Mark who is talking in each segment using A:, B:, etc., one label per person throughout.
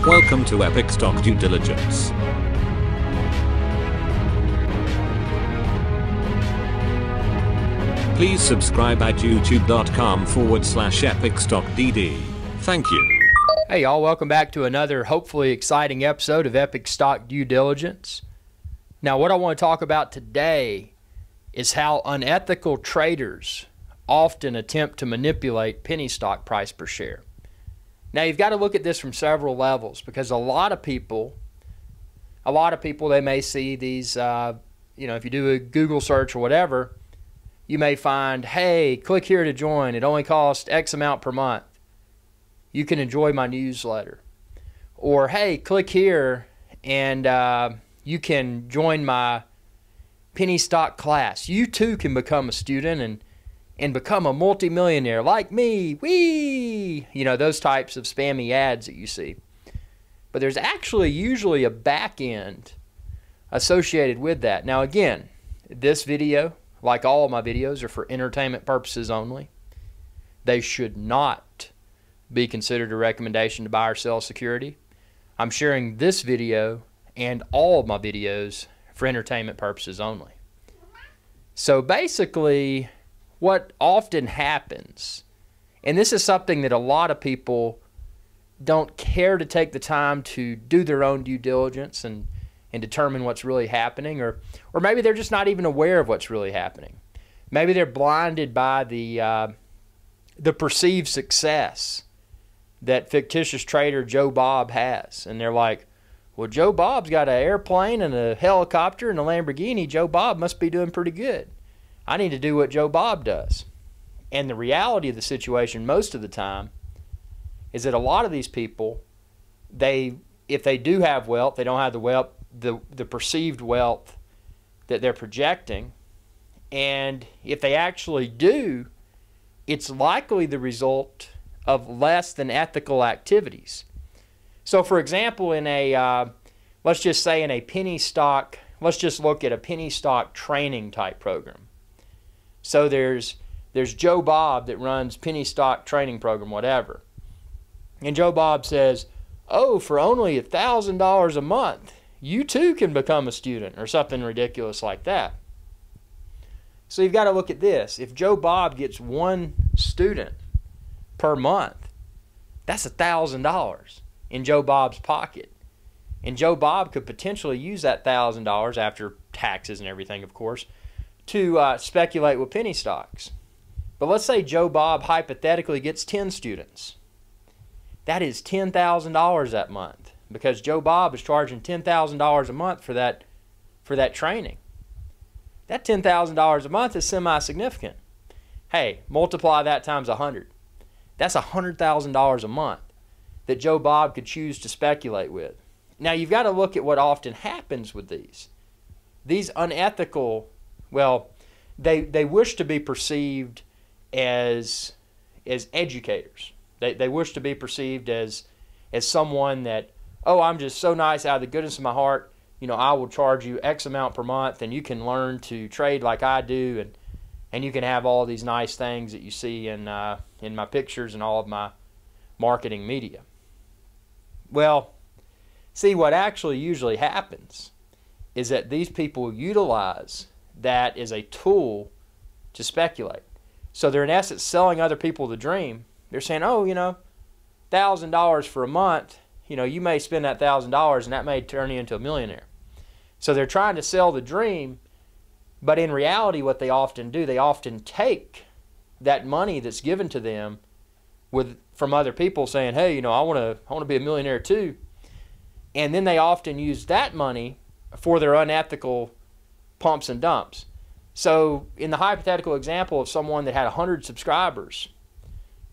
A: Welcome to Epic Stock Due Diligence. Please subscribe at youtube.com/EpicStockDD. Thank you.
B: Hey y'all, welcome back to another hopefully exciting episode of Epic Stock Due Diligence. Now what I want to talk about today is how unethical traders often attempt to manipulate penny stock price per share. Now you've got to look at this from several levels, because a lot of people they may see these, if you do a Google search or whatever, you may find, hey, click here to join. It only costs X amount per month. You can enjoy my newsletter. Or, hey, click here and you can join my penny stock class. You too can become a student and become a multimillionaire like me. Whee! Those types of spammy ads that you see. But there's actually usually a back end associated with that. Now again, this video, like all of my videos, are for entertainment purposes only. They should not be considered a recommendation to buy or sell security. I'm sharing this video and all of my videos for entertainment purposes only. So basically, what often happens, and this is something that a lot of people don't care to take the time to do their own due diligence and determine what's really happening, or maybe they're just not even aware of what's really happening. Maybe they're blinded by the perceived success that fictitious trader Joe Bob has, and they're like, well, Joe Bob's got an airplane and a helicopter and a Lamborghini. Joe Bob must be doing pretty good. I need to do what Joe Bob does. And the reality of the situation most of the time is that a lot of these people, if they do have wealth, they don't have the perceived wealth that they're projecting. And if they actually do, it's likely the result of less than ethical activities. So for example, in let's just say in a penny stock, let's just look at a penny stock training type program. So there's Joe Bob that runs penny stock training program, whatever. And Joe Bob says, oh, for only $1,000 a month, you too can become a student, or something ridiculous like that. So you've got to look at this. If Joe Bob gets one student per month, that's $1,000 in Joe Bob's pocket. And Joe Bob could potentially use that $1,000 after taxes and everything, of course, to speculate with penny stocks. But let's say Joe Bob hypothetically gets 10 students. That is $10,000 that month, because Joe Bob is charging $10,000 a month for that training. That $10,000 a month is semi-significant. Hey, multiply that times 100. That's $100,000 a month that Joe Bob could choose to speculate with. Now you've got to look at what often happens with these. These unethical, well, they wish to be perceived as educators. They wish to be perceived as someone that, oh, I'm just so nice out of the goodness of my heart, I will charge you X amount per month and you can learn to trade like I do, and you can have all these nice things that you see in my pictures and all of my marketing media. Well, see, what actually usually happens is that these people utilize that as a tool to speculate. So they're in essence selling other people the dream. They're saying, oh, $1,000 for a month, you may spend that $1,000 and that may turn you into a millionaire. So they're trying to sell the dream, but in reality what they often do, they often take that money that's given to them from other people saying, hey, I want to be a millionaire too. And then they often use that money for their unethical pumps and dumps. So in the hypothetical example of someone that had 100 subscribers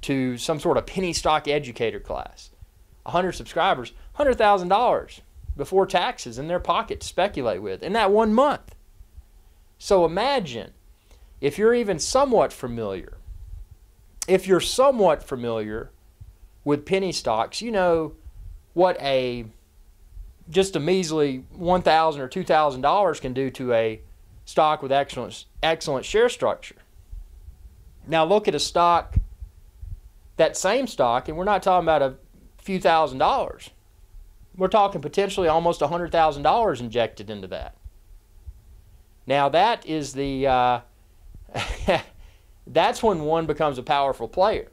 B: to some sort of penny stock educator class, 100 subscribers, $100,000 before taxes in their pocket to speculate with in that 1 month. So imagine if you're even somewhat familiar, with penny stocks, what just a measly $1,000 or $2,000 can do to a stock with excellent share structure. Now look at a stock, that same stock, and we're not talking about a few $1,000s. we're talking potentially almost $100,000 injected into that. Now that is the that's when one becomes a powerful player.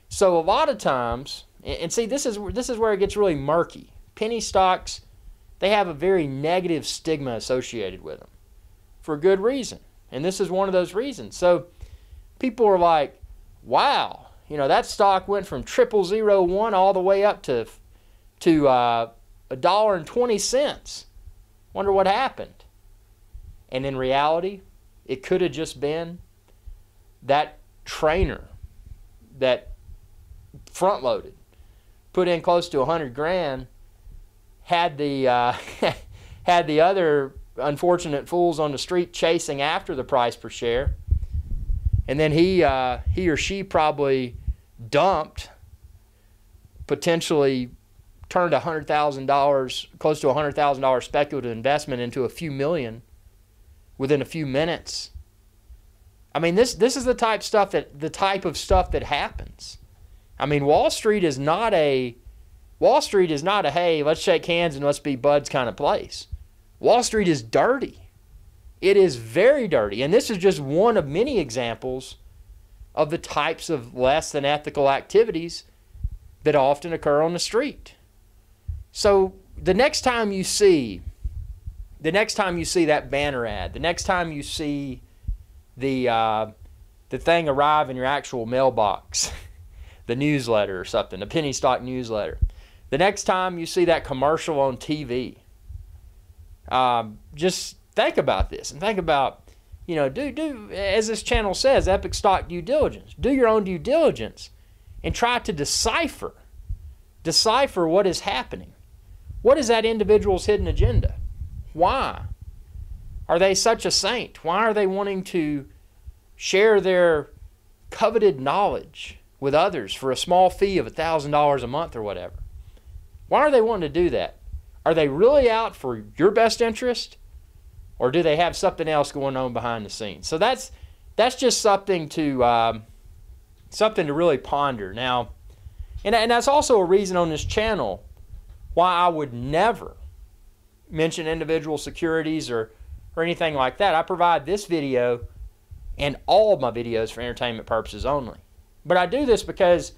B: So a lot of times, and see, this is where it gets really murky. Penny stocks, they have a very negative stigma associated with them for good reason, and this is one of those reasons. So people are like, wow, you know, that stock went from 0001 all the way up to $1.20. Wonder what happened. And in reality, it could have just been that trainer that front loaded, put in close to 100 grand, had the had the other unfortunate fools on the street chasing after the price per share, and then he or she probably dumped, potentially turned $100,000, close to $100,000 speculative investment into a few million within a few minutes. I mean, this is the type of stuff that happens. I mean, Wall Street is not a hey, let's shake hands and let's be buds kind of place. Wall Street is dirty. It is very dirty. And this is just one of many examples of the types of less than ethical activities that often occur on the street. So the next time you see that banner ad, the next time you see the thing arrive in your actual mailbox, the newsletter or something, the penny stock newsletter, the next time you see that commercial on TV, just think about this and think about, you know, do as this channel says, Epic Stock Due Diligence. Do your own due diligence and try to decipher what is happening. What is that individual's hidden agenda? Why are they such a saint? Why are they wanting to share their coveted knowledge with others for a small fee of $1,000 a month or whatever? Why are they wanting to do that? Are they really out for your best interest, or do they have something else going on behind the scenes? So that's just something to really ponder. Now, and that's also a reason on this channel why I would never mention individual securities or anything like that. I provide this video and all of my videos for entertainment purposes only. But I do this because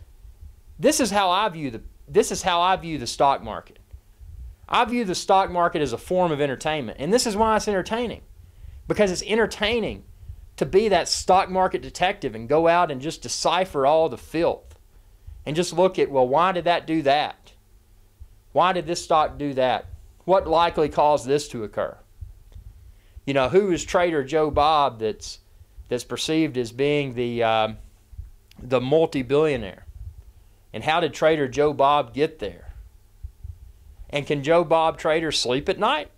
B: this is how I view the stock market. I view the stock market as a form of entertainment, and this is why it's entertaining. Because it's entertaining to be that stock market detective and go out and just decipher all the filth and just look at, well, why did that do that? Why did this stock do that? What likely caused this to occur? You know, who is Trader Joe Bob that's perceived as being the multi-billionaire? And how did Trader Joe Bob get there? And can Joe Bob Trader sleep at night?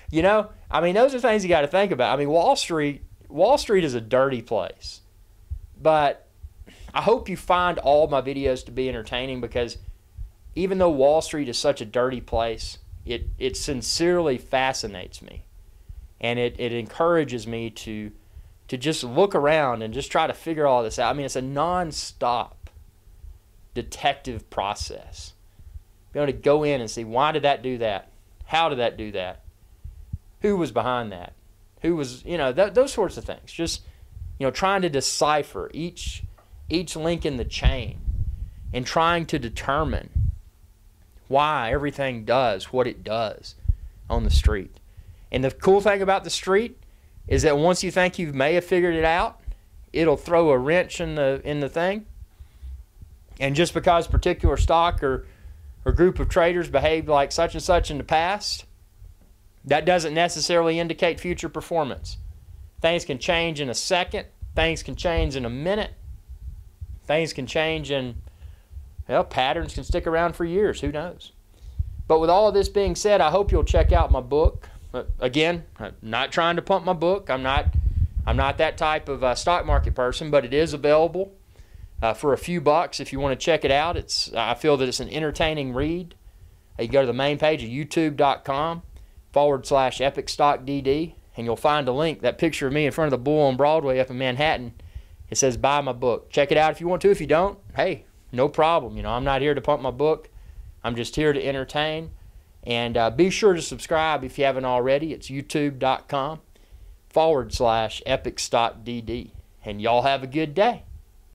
B: You know, I mean, those are things you got to think about. I mean, Wall Street is a dirty place. But I hope you find all my videos to be entertaining, because even though Wall Street is such a dirty place, it sincerely fascinates me. And it encourages me to just look around and just try to figure all this out. I mean, it's a non-stop detective process. Be able to go in and see, why did that do that? How did that do that? Who was behind that? Who was, you know, those sorts of things. Just, you know, trying to decipher each link in the chain and trying to determine why everything does what it does on the street. And the cool thing about the street is that once you think you may have figured it out, it'll throw a wrench in the thing. And just because a particular stock or group of traders behaved like such and such in the past, that doesn't necessarily indicate future performance. Things can change in a second. Things can change in a minute. Things can change in, well, patterns can stick around for years. Who knows? But with all of this being said, I hope you'll check out my book. Again, I'm not trying to pump my book. I'm not that type of stock market person, but it is available for a few bucks if you want to check it out. I feel that it's an entertaining read. You can go to the main page of youtube.com/EpicStockDD, and you'll find a link, that picture of me in front of the Bull on Broadway up in Manhattan. It says buy my book. Check it out if you want to. If you don't, hey, no problem. You know, I'm not here to pump my book. I'm just here to entertain. And be sure to subscribe if you haven't already. It's youtube.com/EpicStockDD. And y'all have a good day.